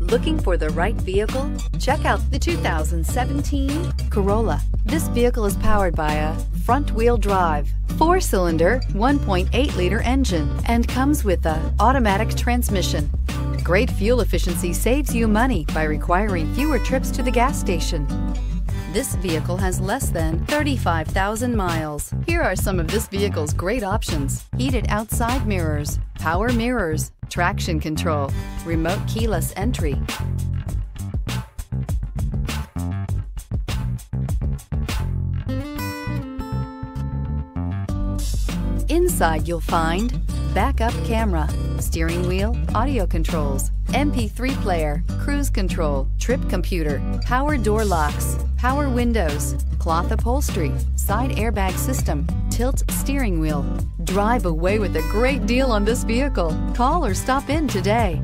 Looking for the right vehicle? Check out the 2017 Corolla. This vehicle is powered by a front-wheel drive, 4-cylinder, 1.8-liter engine, and comes with an automatic transmission. Great fuel efficiency saves you money by requiring fewer trips to the gas station. This vehicle has less than 35,000 miles. Here are some of this vehicle's great options: heated outside mirrors, power mirrors, traction control, remote keyless entry. Inside you'll find backup camera, steering wheel audio controls, MP3 player, cruise control, trip computer, power door locks, power windows, cloth upholstery, side airbag system, tilt steering wheel. Drive away with a great deal on this vehicle. Call or stop in today.